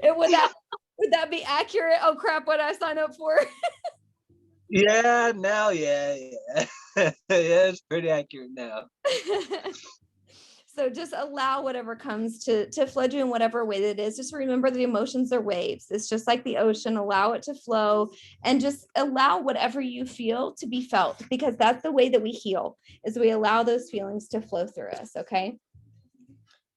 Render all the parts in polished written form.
Would that be accurate? Oh crap, what did I sign up for? Yeah, now, yeah. Yeah, it's pretty accurate now. So just allow whatever comes to flood you in whatever way that is. Just remember the emotions are waves. It's just like the ocean. Allow it to flow and just allow whatever you feel to be felt, because that's the way that we heal, is we allow those feelings to flow through us. Okay.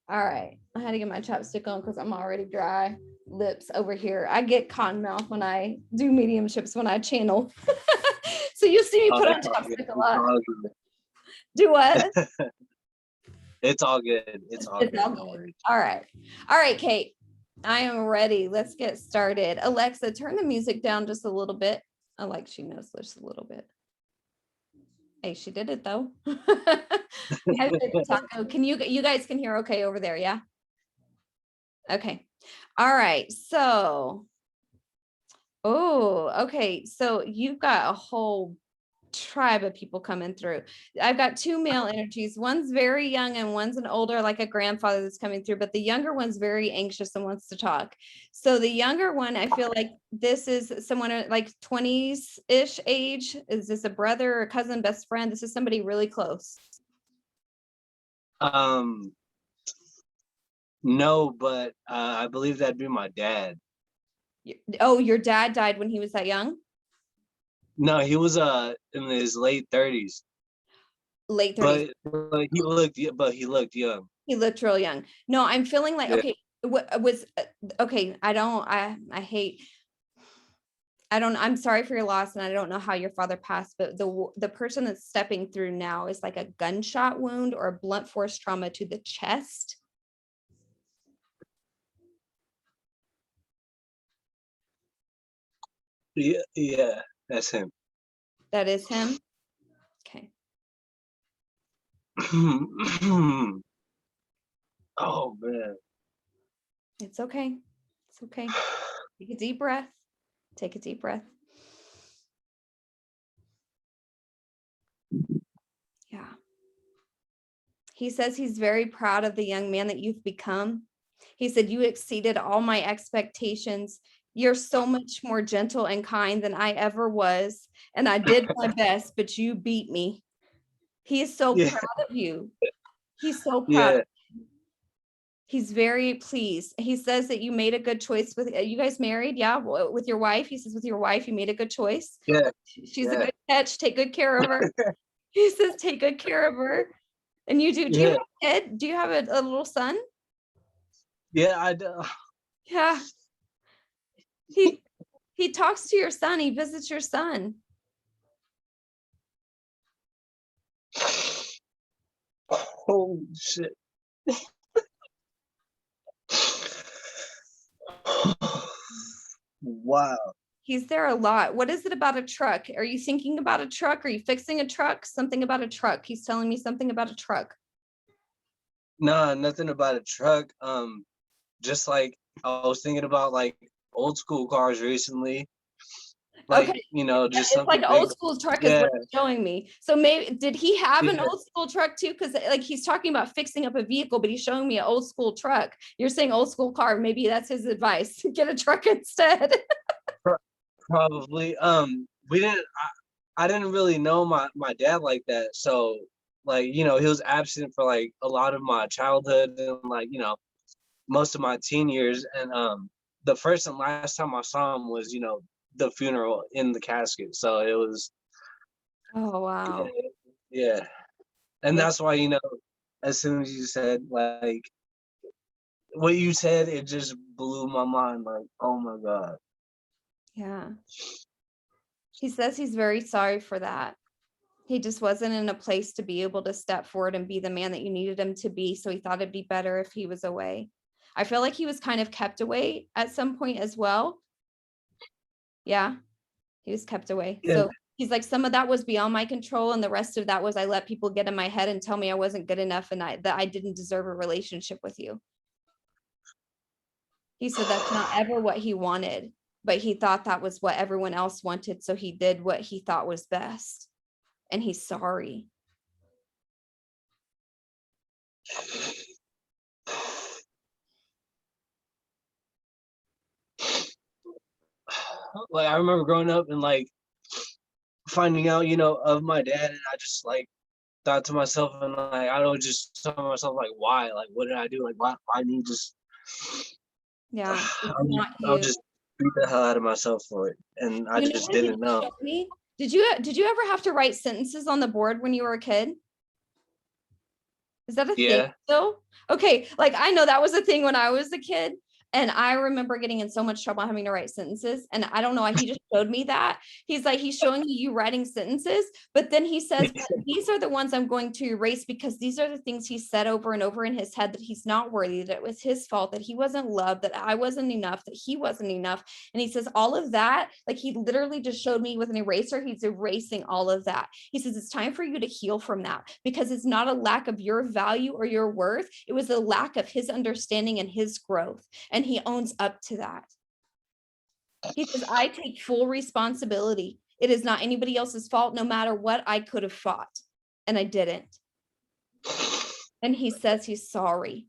All right. I had to get my chapstick on because I'm already dry lips over here. I get cotton mouth when I do mediumships, when I channel. So you see me Oh, put on it's all good. chapstick a It's lot. all Do what? good. It's all good. It's all It's good. all No good. worries. All right. All right, Kate. I am ready. Let's get started. Alexa, turn the music down just a little bit. I like she knows just a little bit. Hey, she did it though. My favorite taco. Can you guys can hear okay over there? Yeah. Okay. All right. So, okay. So you've got a whole tribe of people coming through. I've got two male energies. One's very young and one's an older, like a grandfather that's coming through, but the younger one's very anxious and wants to talk. So the younger one, I feel like this is someone like 20s-ish age. Is this a brother or cousin, best friend? This is somebody really close. Um, no, but I believe that'd be my dad. Oh, your dad died when he was that young? No, he was in his late 30s. Late 30s. But he looked young. He looked real young. No, I'm feeling like, Yeah. okay, what was okay. I hate, I'm sorry for your loss, and I don't know how your father passed, but the person that's stepping through now is like a gunshot wound or a blunt force trauma to the chest. Yeah, yeah, that's him. That is him. Okay. Oh man. It's okay. It's okay. Take a deep breath. Take a deep breath. Yeah. He says he's very proud of the young man that you've become. He said, "You exceeded all my expectations. You're so much more gentle and kind than I ever was. And I did my best, but you beat me." He is so Yeah, proud of you. He's so proud. yeah, He's very pleased. He says that you made a good choice with you guys married. Yeah. With your wife. He says, with your wife, you made a good choice. yeah, She's a yeah, good catch. Take good care of her. He says, take good care of her. And you do. Do you yeah, have a kid? Do you have a little son? yeah. I do. Yeah. He talks to your son. He visits your son. Holy shit. Wow. He's there a lot. What is it about a truck? Are you thinking about a truck? Are you fixing a truck? Something about a truck. He's telling me something about a truck. Nah, nothing about a truck. Just like I was thinking about like old school cars recently. Okay. Like, just It's like something an big. old school truck is Yeah, what he's showing me. So maybe did he have an yeah. old school truck too? Because like he's talking about fixing up a vehicle, but he's showing me an old school truck. You're saying old school car. Maybe that's his advice. Get a truck instead. Probably. We didn't. I didn't really know my dad like that. So like, he was absent for like a lot of my childhood and like, most of my teen years. And the first and last time I saw him was, the funeral in the casket. So it was, Oh wow. yeah. And Yeah. that's why, as soon as you said like what you said, it just blew my mind. Like, oh my God. Yeah. He says he's very sorry for that. He just wasn't in a place to be able to step forward and be the man that you needed him to be. So he thought it'd be better if he was away. I feel like he was kind of kept away at some point as well. Yeah, he was kept away. Yeah. So he's like, some of that was beyond my control. And the rest of that was I let people get in my head and tell me I wasn't good enough and that I didn't deserve a relationship with you. He said that's not ever what he wanted, but he thought that was what everyone else wanted. So he did what he thought was best. And he's sorry. like I remember growing up and like finding out, of my dad, and I just like thought to myself, and like I don't just tell myself like, why? Like, what did I do? Like, why me just Yeah, it's I'll not I'll you. just beat the hell out of myself for it, and I You know just what he didn't just know. showed me? Did you ever have to write sentences on the board when you were a kid? Is that a thing Yeah. still? Okay, like I know that was a thing when I was a kid. And I remember getting in so much trouble having to write sentences. And I don't know why he just showed me that. He's like, he's showing you writing sentences, but then he says, but these are the ones I'm going to erase because these are the things he said over and over in his head that he's not worthy, that it was his fault, that he wasn't loved, that I wasn't enough, that he wasn't enough. And he says, all of that, like he literally just showed me with an eraser, he's erasing all of that. He says, it's time for you to heal from that because it's not a lack of your value or your worth. It was a lack of his understanding and his growth. And he owns up to that. He says, I take full responsibility. It is not anybody else's fault, no matter what I could have fought. And I didn't. And he says he's sorry.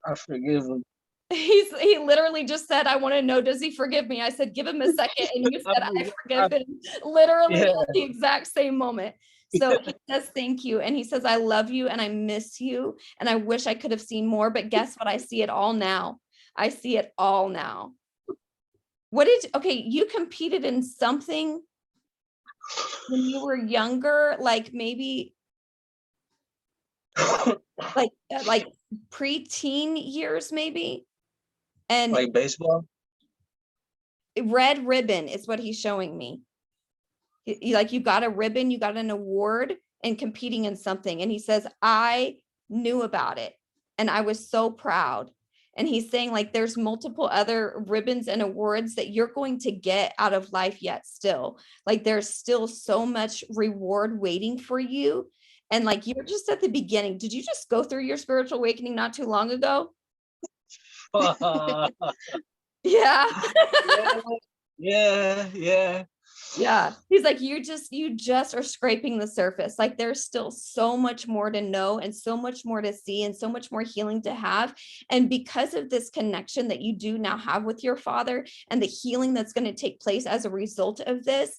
I forgive him. He literally just said, I want to know, does he forgive me? I said, give him a second. And you said, I forgive him. Literally Yeah. at the exact same moment. So he says, thank you. And he says, I love you and I miss you. And I wish I could have seen more, but guess what? I see it all now. I see it all now. Okay, you competed in something when you were younger, like maybe like pre-teen years, maybe. And Like baseball? red ribbon is what he's showing me. Like you got a ribbon, you got an award and competing in something. And he says, I knew about it and I was so proud. And he's saying like there's multiple other ribbons and awards that you're going to get out of life yet still. Like there's still so much reward waiting for you. And like you're just at the beginning. Did you just go through your spiritual awakening not too long ago? Yeah. Yeah. Yeah. He's like, you just are scraping the surface. Like there's still so much more to know and so much more to see and so much more healing to have. And because of this connection that you do now have with your father and the healing that's going to take place as a result of this,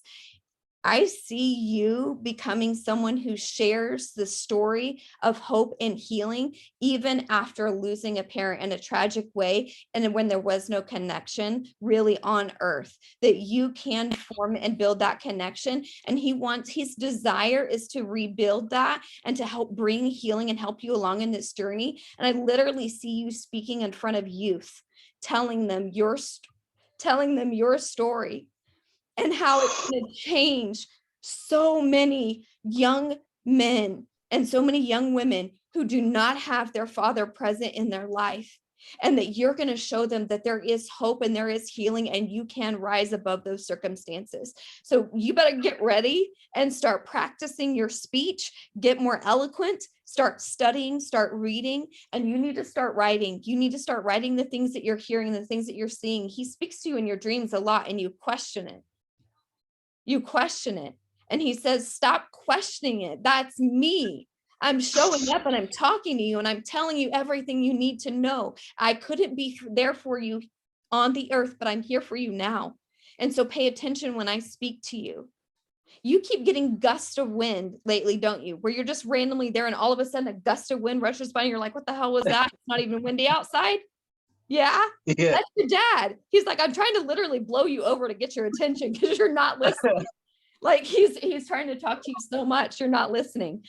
I see you becoming someone who shares the story of hope and healing, even after losing a parent in a tragic way. And when there was no connection really on earth, that you can form and build that connection. And his desire is to rebuild that and to help bring healing and help you along in this journey. And I literally see you speaking in front of youth, telling them your story and how it's going to change so many young men and so many young women who do not have their father present in their life. And that you're going to show them that there is hope and there is healing and you can rise above those circumstances. So you better get ready and start practicing your speech, get more eloquent, start studying, start reading, and you need to start writing. You need to start writing the things that you're hearing, the things that you're seeing. He speaks to you in your dreams a lot and you question it. And he says, stop questioning it. That's me. I'm showing up and I'm talking to you and I'm telling you everything you need to know. I couldn't be there for you on the earth, but I'm here for you now. And so pay attention when I speak to you. You keep getting gusts of wind lately, don't you? Where you're just randomly there and all of a sudden a gust of wind rushes by and you're like, what the hell was that? It's not even windy outside. Yeah, Yeah. that's your dad. He's like, I'm trying to literally blow you over to get your attention because you're not listening. Like he's trying to talk to you so much, you're not listening.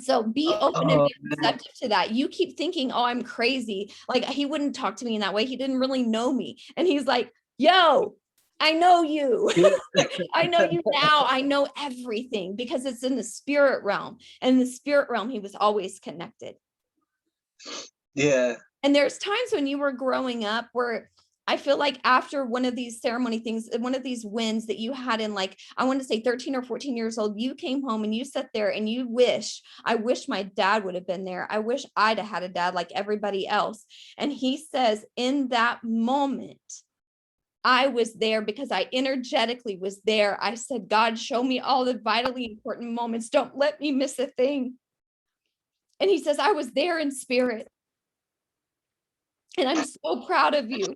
So be open and Oh be man. receptive to that. You keep thinking, oh, I'm crazy. Like he wouldn't talk to me in that way. He didn't really know me. And he's like, yo, I know you. I know you now. I know everything because it's in the spirit realm. And in the spirit realm, he was always connected. Yeah. And there's times when you were growing up where I feel like after one of these ceremony things, one of these wins that you had in like, I want to say 13 or 14 years old, you came home and you sat there and you I wish my dad would have been there. I wish I'd have had a dad like everybody else. And he says in that moment, I was there because I energetically was there. I said, God, show me all the vitally important moments. Don't let me miss a thing. And he says, I was there in spirit. And I'm so proud of you.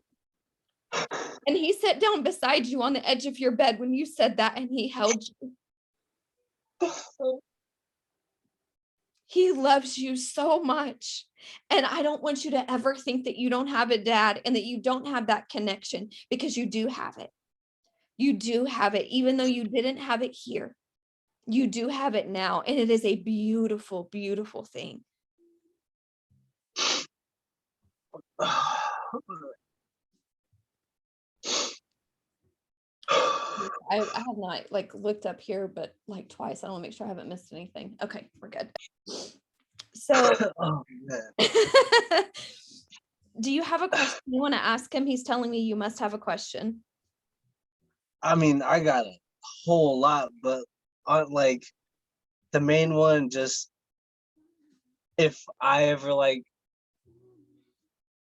And he sat down beside you on the edge of your bed when you said that, and he held you. He loves you so much. And I don't want you to ever think that you don't have a dad and that you don't have that connection, because you do have it. You do have it, even though you didn't have it here. You do have it now, and it is a beautiful, beautiful thing. I have not like looked up here, but like twice. I want to make sure I haven't missed anything. Okay, we're good. So, Oh, man. do you have a question you want to ask him? He's telling me you must have a question. I mean, I got a whole lot, but like the main one, just if I ever like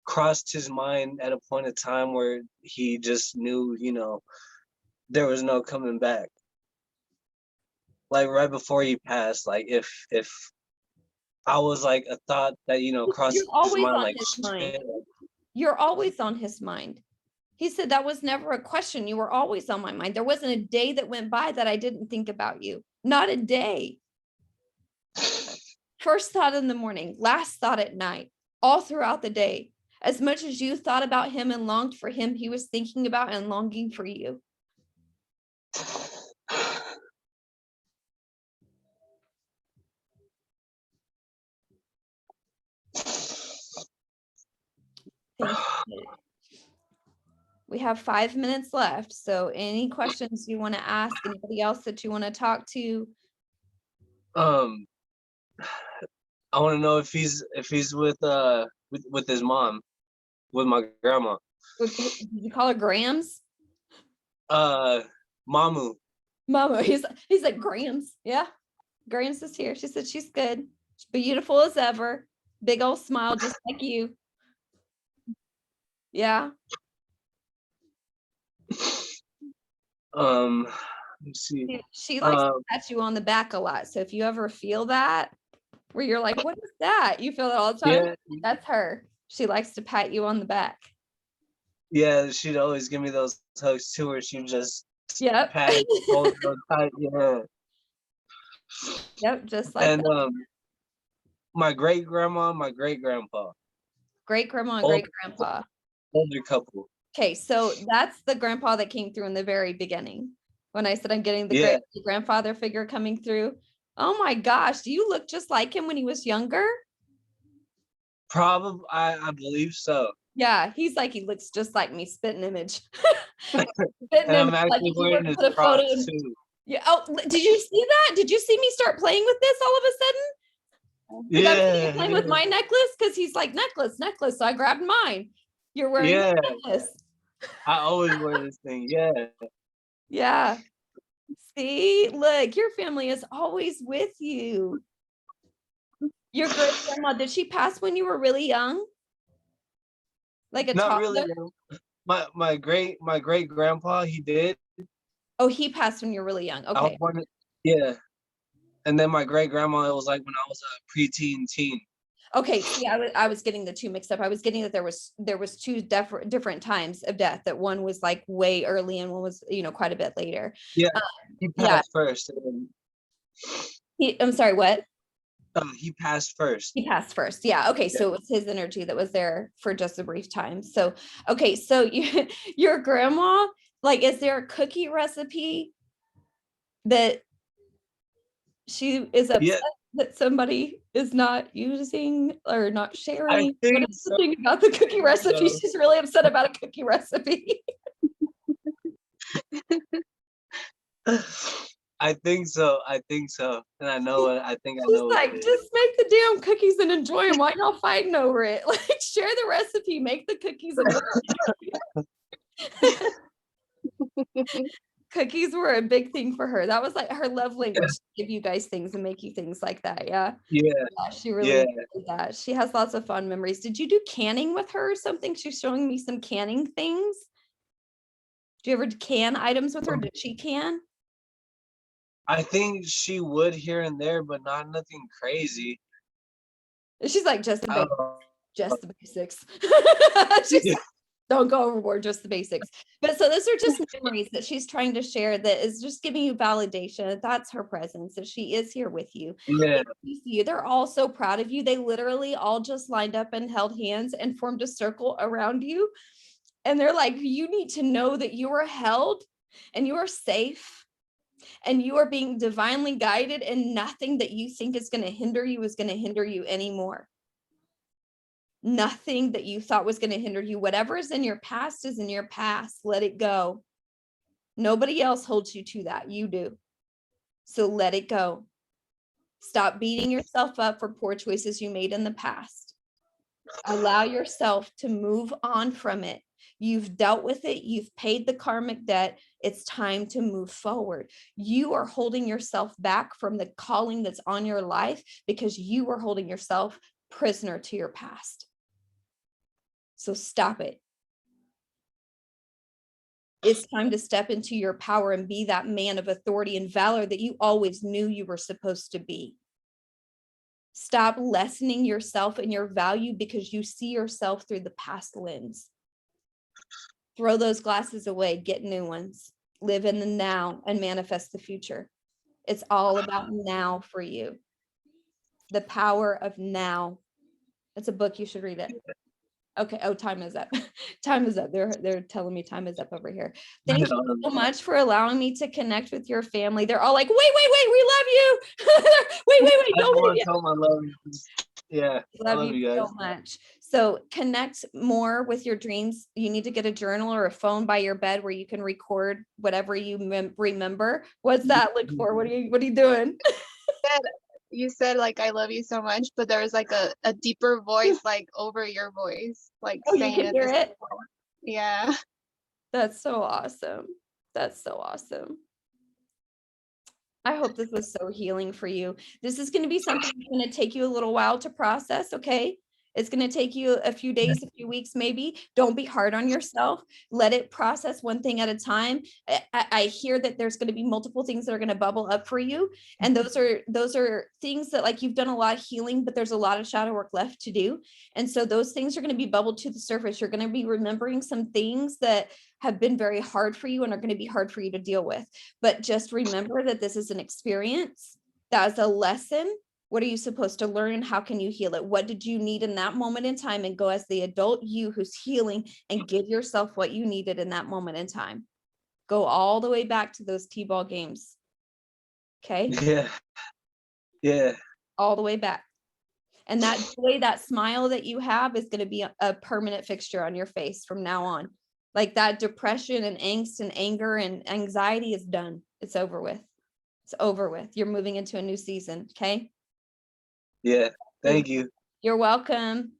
crossed his mind at a point of time where he just knew, there was no coming back. Like right before he passed, like if I was like a thought that, crossed You're his always mind, on like his mind. shit. You're always on his mind. He said that was never a question. You were always on my mind. There wasn't a day that went by that I didn't think about you. Not a day. First thought in the morning, last thought at night, all throughout the day. As much as you thought about him and longed for him, he was thinking about and longing for you. Thank you. We have 5 minutes left. So any questions you want to ask, anybody else that you want to talk to? Um, I want to know if he's with his mom, with my grandma. Did you call her Grams? Mamu. Mama, he's like Grams. Yeah. Grams is here. She said she's good. She's beautiful as ever. Big old smile, just like you. Yeah. Let's see. She likes to pat you on the back a lot. So if you ever feel that, where you're like, what is that? You feel that all the time? Yeah. That's her. She likes to pat you on the back. Yeah, she'd always give me those hugs too, where she just Yep. pat it, hold it so tight. Yeah. Yep, just like And that. my great grandma, my great grandpa. Great grandma and great grandpa. Older couple. Okay, so that's the grandpa that came through in the very beginning. When I said I'm getting the Yeah. great grandfather figure coming through. Oh my gosh, do you look just like him when he was younger? Probably, I believe so. Yeah, he's like, he looks just like me, spitting image. And Spitting I'm image, like actually if you were wearing to his put a photo in. Crocs too. Yeah. Oh, did you see that? Did you see me start playing with this all of a sudden? Because I'm seeing you playing with my necklace, because he's like, necklace. So I grabbed mine. You're wearing the necklace. I always wear this thing. Yeah. Yeah. See, look, your family is always with you. Your great grandma, did she pass when you were really young? Like a Not toddler? really. My great grandpa, he did. Oh, he passed when you were really young. Okay. Yeah. And then my great grandma, it was like when I was a preteen teen. Okay, see, I was getting the two mixed up. I was getting that there was two different times of death. That one was like way early and one was, quite a bit later. Yeah, he passed first. I'm sorry, what? He passed first. He passed first. Yeah. Okay. So it was his energy that was there for just a brief time. So, okay. So your grandma, like, is there a cookie recipe that she is upset that somebody is not using or not sharing? What is the thing about the cookie recipe? She's really upset about a cookie recipe. I think so. And I know it. I think I know. She's like, just make the damn cookies and enjoy them. Why y'all fighting over it? Like, share the recipe, make the cookies. Cookies were a big thing for her. That was like her love language, to give you guys things and make you things like that. Yeah. Yeah. She really did that. She has lots of fun memories. Did you do canning with her or something? She's showing me some canning things. Do you ever can items with her? Did she can? I think she would here and there, but not nothing crazy. She's like, just the basics. Don't go overboard, just the basics. But so those are just memories that she's trying to share that is just giving you validation. That's her presence, that she is here with you. Yeah. They're all so proud of you. They literally all just lined up and held hands and formed a circle around you. And they're like, you need to know that you are held and you are safe and you are being divinely guided, and nothing that you think is going to hinder you is going to hinder you anymore. Nothing that you thought was going to hinder you. Whatever is in your past is in your past. Let it go. Nobody else holds you to that. You do. So let it go. Stop beating yourself up for poor choices you made in the past. Allow yourself to move on from it. You've dealt with it. You've paid the karmic debt. It's time to move forward. You are holding yourself back from the calling that's on your life because you are holding yourself prisoner to your past. So stop it. It's time to step into your power and be that man of authority and valor that you always knew you were supposed to be. Stop lessening yourself and your value because you see yourself through the past lens. Throw those glasses away, get new ones. Live in the now and manifest the future. It's all about now for you. The power of now. It's a book, you should read it. Okay. Oh, time is up. Time is up. They're telling me time is up over here. Thank you so much for allowing me to connect with your family. They're all like, wait, we love you. wait, don't leave yet. I love you. Yeah, I love you so much. So connect more with your dreams. You need to get a journal or a phone by your bed where you can record whatever you remember. What's that look for? What are you doing? You said like I love you so much, but there was like a deeper voice like over your voice, like saying you can hear it. Yeah. That's so awesome. That's so awesome. I hope this was so healing for you. This is going to be something that's going to take you a little while to process, okay? It's going to take you a few days, a few weeks, maybe. Don't be hard on yourself. Let it process one thing at a time. I hear that there's going to be multiple things that are going to bubble up for you. And those are things that like you've done a lot of healing, but there's a lot of shadow work left to do. And so those things are going to be bubbled to the surface. You're going to be remembering some things that have been very hard for you and are going to be hard for you to deal with. But just remember that this is an experience. That is a lesson. What are you supposed to learn? How can you heal it? What did you need in that moment in time? And go as the adult you who's healing and give yourself what you needed in that moment in time. Go all the way back to those T-ball games. Okay? Yeah. Yeah. All the way back. And that way, that smile that you have is going to be a permanent fixture on your face from now on. Like that depression and angst and anger and anxiety is done. It's over with. It's over with. You're moving into a new season. Okay? Yeah. Thank you. You're welcome.